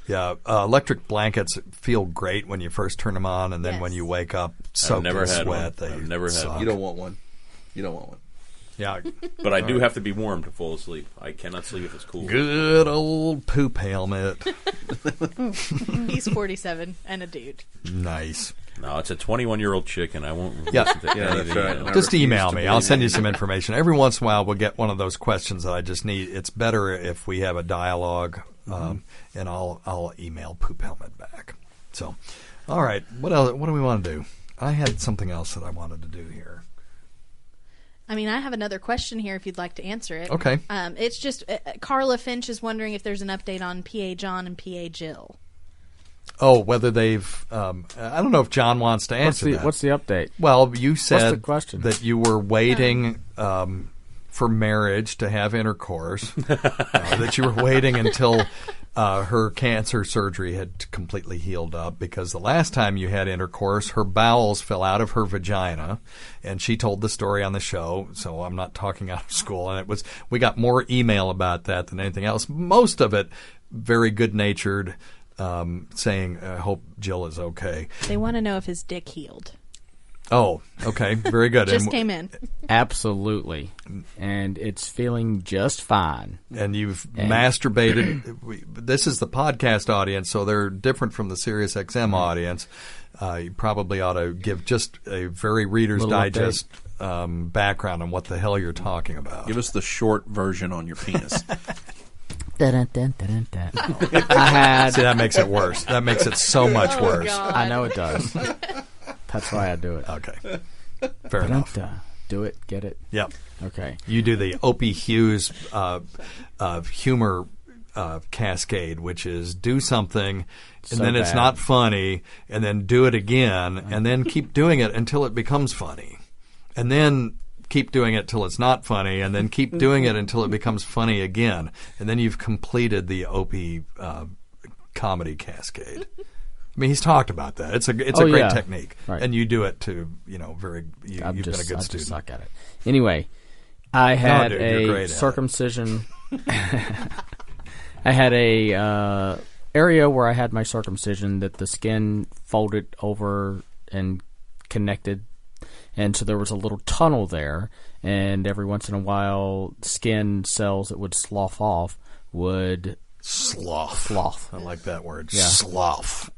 electric blankets feel great when you first turn them on, and then when you wake up soaked in sweat, I've never had one. You don't want one. Yeah, but I do have to be warm to fall asleep. I cannot sleep if it's cool. Good old Poop Helmet. He's 47 and a dude. Nice. No, it's a 21-year-old chick, and I won't listen to anything. That's right. Just email me. I'll send you some information. Every once in a while, we'll get one of those questions that I just need. It's better if we have a dialogue, and I'll email Poop Helmet back. So, all right. What else? What do we want to do? I had something else that I wanted to do here. I mean, I have another question here if you'd like to answer it. Okay. It's just Carla Finch is wondering if there's an update on PA John and PA Jill. Oh, whether they've I don't know if John wants to answer that. What's the update? Well, you said What's the question? that you were waiting for marriage to have intercourse, that you were waiting until her cancer surgery had completely healed up, because the last time you had intercourse, her bowels fell out of her vagina, and she told the story on the show, so I'm not talking out of school, and we got more email about that than anything else. Most of it very good-natured, saying, I hope Jill is okay. They want to know if his dick healed. Oh, okay. Very good. Just came in. Absolutely. And it's feeling just fine. And you've masturbated. This is the podcast audience, so they're different from the Sirius XM audience. You probably ought to give just a very Reader's Digest background on what the hell you're talking about. Give us the short version on your penis. See, that makes it worse. That makes it so much worse. God. I know it does. That's why I do it. Okay. Fair enough. Do it, get it. Yep. Okay. You do the Opie Hughes humor cascade, which is do something, and then it's not funny, and then do it again, and then keep doing it until it becomes funny. And then keep doing it till it's not funny, and then keep doing it until it becomes funny again. And then you've completed the Opie comedy cascade. I mean, he's talked about that. It's a great technique, right. And you do it to you've been a good student. I just suck at it. Anyway, I had a circumcision. I had a area where I had my circumcision that the skin folded over and connected, and so there was a little tunnel there. And every once in a while, skin cells that would slough off would slough. I like that word. Yeah. Slough.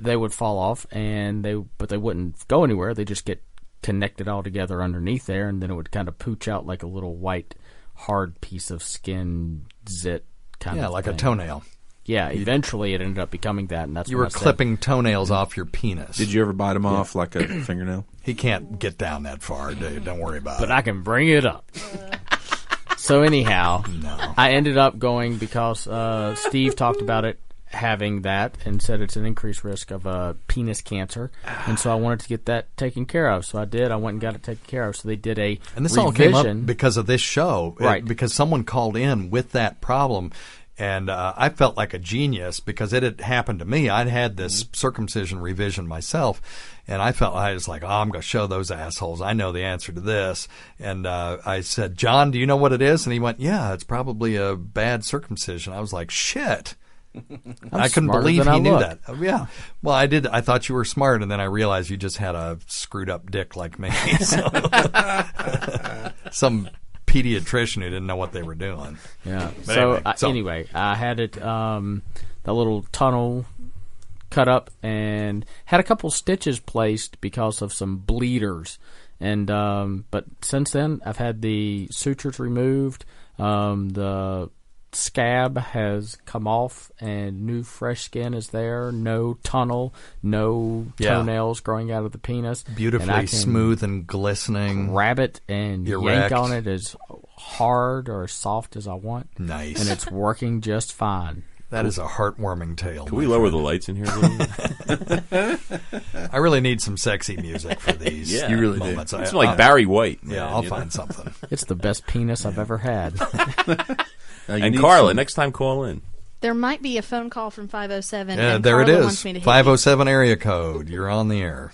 They would fall off, but they wouldn't go anywhere. They just get connected all together underneath there, and then it would kind of pooch out like a little white, hard piece of skin zit kind of thing. Yeah, like a toenail. Yeah, eventually it ended up becoming that, and that's you what were I clipping toenails off your penis. Did you ever bite them off like a fingernail? He can't get down that far, dude. Don't worry about it. But I can bring it up. So anyhow, I ended up going because Steve talked about it having that and said it's an increased risk of penis cancer, and so I wanted to get that taken care of. So I did. I went and got it taken care of. So they did a and this revision. all came up because of this show, right? Because someone called in with that problem. And I felt like a genius because it had happened to me. I'd had this circumcision revision myself, and I was like, I'm going to show those assholes. I know the answer to this. And I said, John, do you know what it is? And he went, yeah, it's probably a bad circumcision. I was like, shit. I couldn't believe he knew that. Yeah. Well, I did. I thought you were smart, and then I realized you just had a screwed up dick like me. So, some pediatrician who didn't know what they were doing. Yeah. But anyway, I had it the little tunnel cut up and had a couple stitches placed because of some bleeders. And but since then, I've had the sutures removed. The scab has come off, and new fresh skin is there. No tunnel, no toenails growing out of the penis. Beautifully smooth and glistening. Grab it and erect. Yank on it as hard or as soft as I want. Nice. And it's working just fine. That is a heartwarming tale. Can we lower the lights in here? I really need some sexy music for these. Yeah, you really moments. It's like Barry White. Yeah, I'll find something. It's the best penis I've ever had. And Carla, next time call in. There might be a phone call from 507. Yeah, and there Carla it is. wants me to hit 507 area code. You're on the air.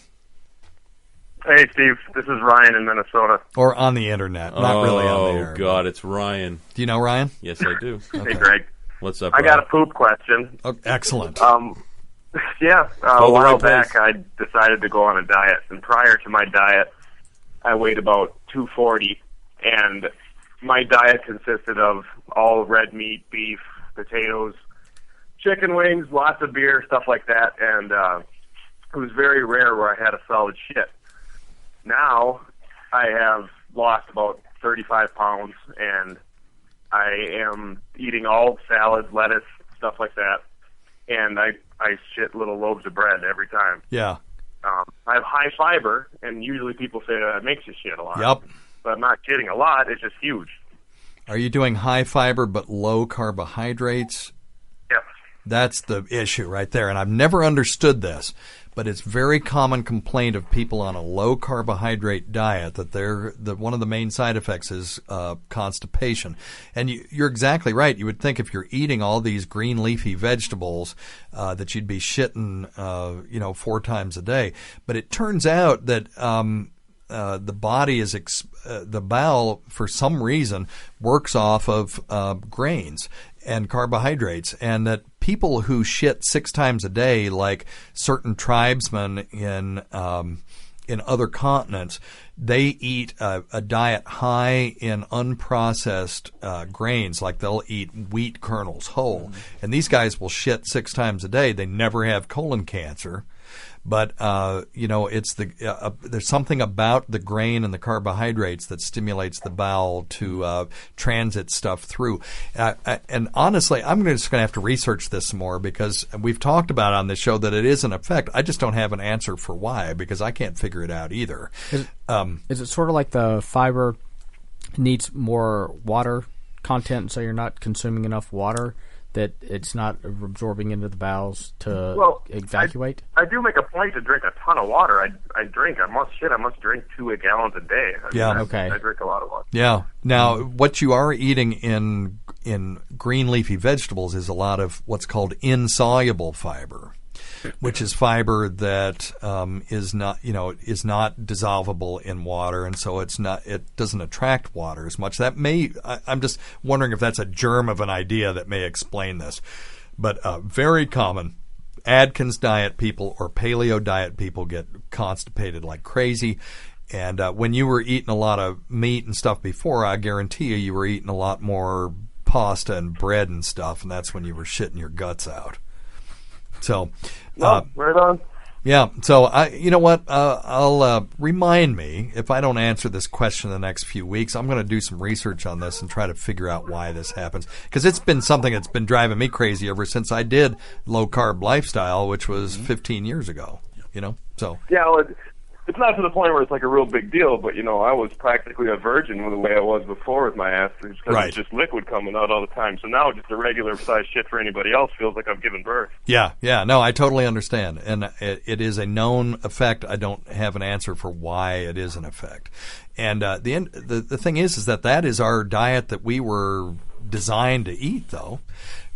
Hey, Steve. This is Ryan in Minnesota. Or on the internet. Not really on the air. Oh, God, it's Ryan. Do you know Ryan? Yes, I do. Okay. Hey, Greg. What's up, I Ryan? got a poop question. Oh, excellent. Yeah, a while back I decided to go on a diet, and prior to my diet, I weighed about 240, and my diet consisted of all red meat, beef, potatoes, chicken wings, lots of beer, stuff like that, and it was very rare where I had a solid shit. Now, I have lost about 35 pounds, and I am eating all salads, lettuce, stuff like that, and I shit little loaves of bread every time. Yeah. I have high fiber, and usually people say that makes you shit a lot. Yep. But I'm not kidding a lot, it's just huge. Are you doing high fiber but low carbohydrates? Yep. That's the issue right there, and I've never understood this. But it's very common complaint of people on a low carbohydrate diet that one of the main side effects is constipation. And you're exactly right. You would think if you're eating all these green leafy vegetables that you'd be shitting 4 times a day. But it turns out that the body is the bowel for some reason works off of grains and carbohydrates, and that people who shit 6 times a day, like certain tribesmen in other continents, they eat a diet high in unprocessed grains, like they'll eat wheat kernels whole. And these guys will shit 6 times a day. They never have colon cancer. But it's there's something about the grain and the carbohydrates that stimulates the bowel to transit stuff through. And honestly, I'm just going to have to research this more because we've talked about on this show that it is an effect. I just don't have an answer for why because I can't figure it out either. Is it sort of like the fiber needs more water content, so you're not consuming enough water? That it's not absorbing into the bowels to evacuate? I do make a point to drink a ton of water. I must drink 2 gallons a day. I drink a lot of water. Yeah. Now, what you are eating in green leafy vegetables is a lot of what's called insoluble fiber, which is fiber that is not dissolvable in water, and so it doesn't attract water as much. I'm just wondering if that's a germ of an idea that may explain this, but very common. Atkins diet people or paleo diet people get constipated like crazy. And when you were eating a lot of meat and stuff before, I guarantee you were eating a lot more pasta and bread and stuff, and that's when you were shitting your guts out. So, right on. Yeah. So, you know what? I'll remind me if I don't answer this question in the next few weeks. I'm going to do some research on this and try to figure out why this happens because it's been something that's been driving me crazy ever since I did low carb lifestyle, which was 15 years ago. So yeah. Well, it's not to the point where it's like a real big deal, but, I was practically a virgin the way I was before with my ass, because it's just liquid coming out all the time. So now just a regular size shit for anybody else feels like I've given birth. Yeah. No, I totally understand. And it is a known effect. I don't have an answer for why it is an effect. And the thing is that is our diet that we were designed to eat, though.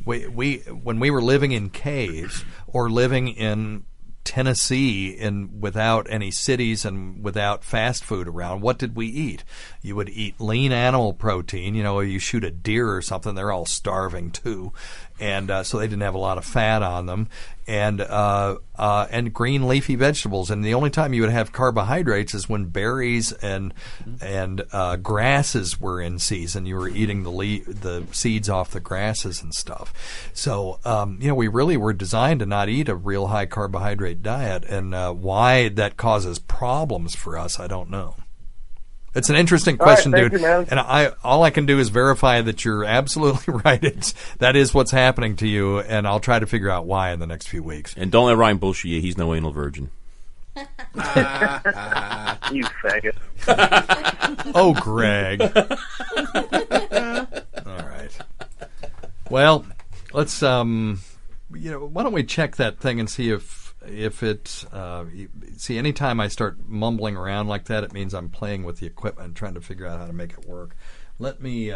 We when we were living in caves or living in Tennessee without any cities and without fast food around, what did we eat? You would eat lean animal protein. You shoot a deer or something, they're all starving too. And so they didn't have a lot of fat on them, and green leafy vegetables. And the only time you would have carbohydrates is when berries and grasses were in season. You were eating the seeds off the grasses and stuff. So we really were designed to not eat a real high carbohydrate diet. And why that causes problems for us, I don't know. It's an interesting question, dude. You, and all I can do is verify that you're absolutely right. That is what's happening to you, and I'll try to figure out why in the next few weeks. And don't let Ryan bullshit you. He's no anal virgin. You faggot. Oh, Greg. All right. Well, let's why don't we check that thing and see if it's anytime I start mumbling around like that, it means I'm playing with the equipment and trying to figure out how to make it work. Let me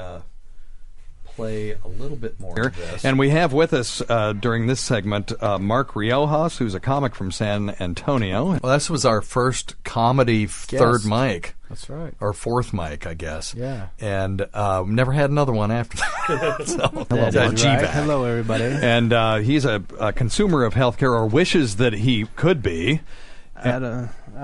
play a little bit more of this. And we have with us during this segment Mark Riojas, who's a comic from San Antonio. Well, this was our first comedy third mic. That's right. Or fourth mic, I guess. Yeah. And never had another one after that. Hello, right. Hello, everybody. And he's a consumer of healthcare, or wishes that he could be. I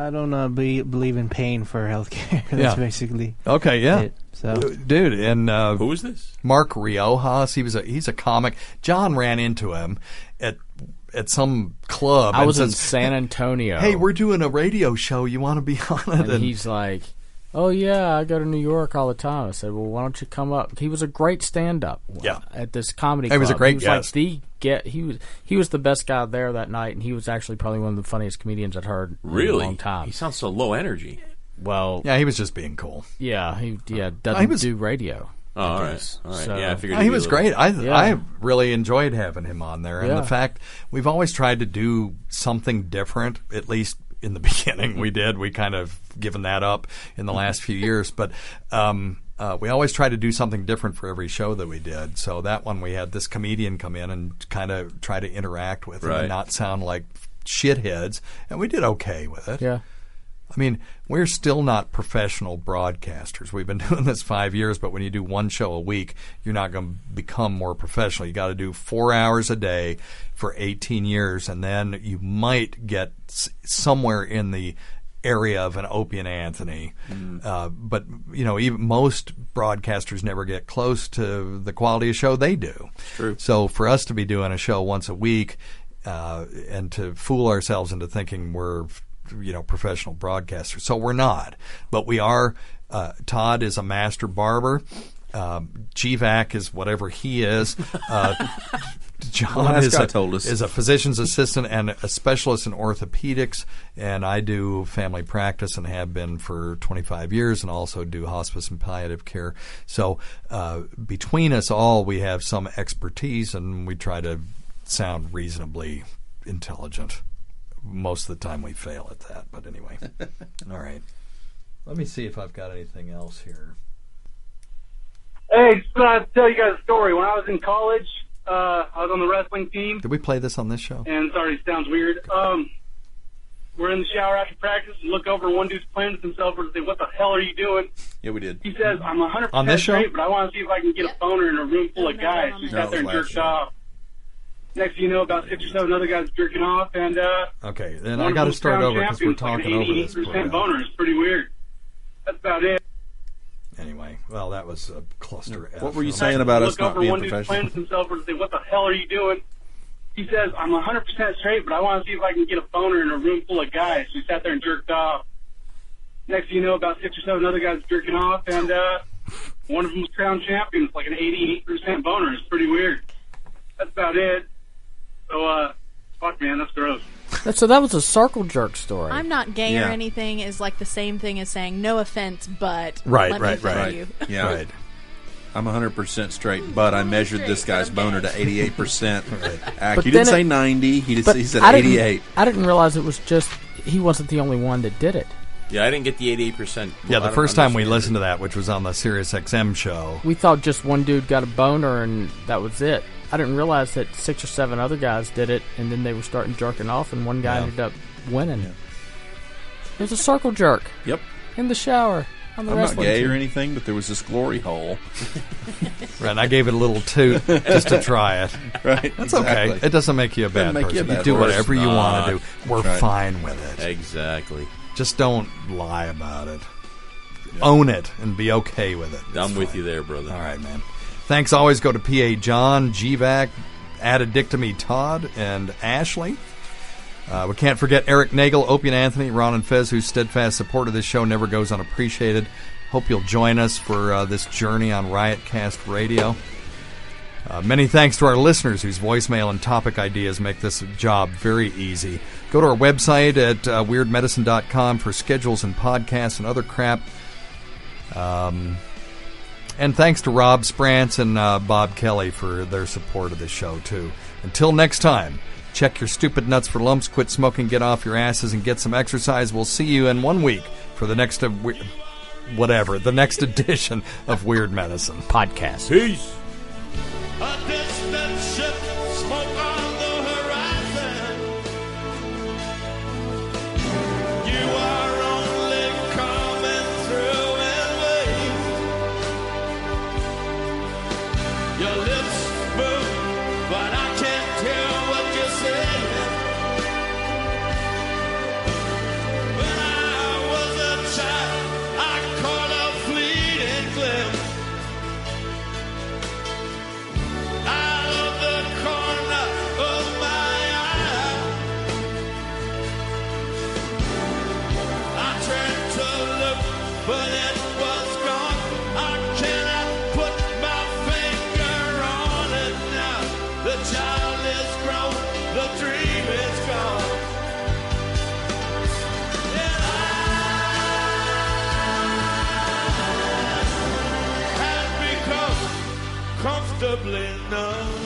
don't believe in paying for healthcare. That's basically it. So, dude, and who is this? Mark Riojas. He's a comic. John ran into him at some club. I was in San Antonio. Hey, we're doing a radio show. You want to be on it? And he's like, "Oh yeah, I go to New York all the time." I said, "Well, why don't you come up?" He was a great stand-up. At this comedy club. He was a great guest. He was the best guy there that night, and he was actually probably one of the funniest comedians I'd heard in a long time. He sounds so low energy. Well, yeah, he was just being cool. Yeah, he doesn't do radio. Oh, all right. So, yeah, I figured he was great. I really enjoyed having him on there, and the fact we've always tried to do something different, at least in the beginning we did. We kind of given that up in the last few years, but we always try to do something different for every show that we did. So that one we had this comedian come in and kind of try to interact with him and not sound like shitheads, and we did okay with it. Yeah. I mean, we're still not professional broadcasters. We've been doing this 5 years, but when you do one show a week, you're not going to become more professional. You got to do 4 hours a day for 18 years, and then you might get somewhere in the area of an Opie and Anthony. But, even most broadcasters never get close to the quality of show they do. True. So for us to be doing a show once a week and to fool ourselves into thinking we're professional broadcasters. So we're not, but we are. Todd is a master barber. GVAC is whatever he is. John is a physician's assistant and a specialist in orthopedics, and I do family practice and have been for 25 years, and also do hospice and palliative care. So between us all, we have some expertise, and we try to sound reasonably intelligent. Most of the time we fail at that, but anyway. All right. Let me see if I've got anything else here. Hey, just to tell you guys a story. When I was in college, I was on the wrestling team. Did we play this on this show? And sorry, it sounds weird. We're in the shower after practice. You look over, and one dude's playing with himself and say, "What the hell are you doing?" Yeah, we did. He says, "I'm 100% on this show? straight, but I want to see if I can get a boner in a room full of guys." He sat there and jerked off. Next thing you know, about 6 or 7 other guys jerking off, and okay, then I got to start over because we're talking over this. 88% boner. It's pretty weird. That's about it. Anyway, well, that was a cluster. What were you saying about us not being professional? Look over, one dude's playing with himself and say, "What the hell are you doing?" He says, "I'm 100% straight, but I want to see if I can get a boner in a room full of guys." He sat there and jerked off. Next thing you know, about 6 or 7 other guys jerking off, and one of them was crown champion. It's like an 88% boner. It's pretty weird. That's about it. So, fuck, man, that's gross. So that was a circle jerk story. I'm not gay or anything is like the same thing as saying no offense, but right. You. Yeah. Right. I'm 100% straight, but I measured this guy's boner to 88%. He didn't say 90. He said 88. I didn't realize it was just he wasn't the only one that did it. Yeah, I didn't get the 88%. Yeah, the first time we listened to that, which was on the Sirius XM show, we thought just one dude got a boner and that was it. I didn't realize that 6 or 7 other guys did it, and then they were starting jerking off, and one guy ended up winning. Yeah. It was a circle jerk. Yep. In the shower. I'm not gay or anything, but there was this glory hole. Right, and I gave it a little toot just to try it. Right, that's okay. It doesn't make you a bad person. You do whatever you want to do. We're fine with it. Exactly. Just don't lie about it. Yeah. Own it and be okay with it. I'm with you there, brother. All right, man. Thanks always go to PA John, GVAC, Addictomy Todd, and Ashley. We can't forget Eric Nagel, Opie and Anthony, Ron and Fez, whose steadfast support of this show never goes unappreciated. Hope you'll join us for this journey on RiotCast Radio. Many thanks to our listeners whose voicemail and topic ideas make this job very easy. Go to our website at weirdmedicine.com for schedules and podcasts and other crap. And thanks to Rob Sprance and Bob Kelly for their support of this show, too. Until next time. Check your stupid nuts for lumps, quit smoking, get off your asses, and get some exercise. We'll see you in 1 week for the next the next edition of Weird Medicine Podcast. Peace. A distant ship, smoke on the horizon. You are only coming through in waves. Your lips move, but I can't tell what you're saying. When I was a child, I caught a fleeting glimpse out of the corner of my eye. I tried to look, but it was gone. I cannot put my finger on it now. The child is grown, the dream is gone. And I have become comfortably numb.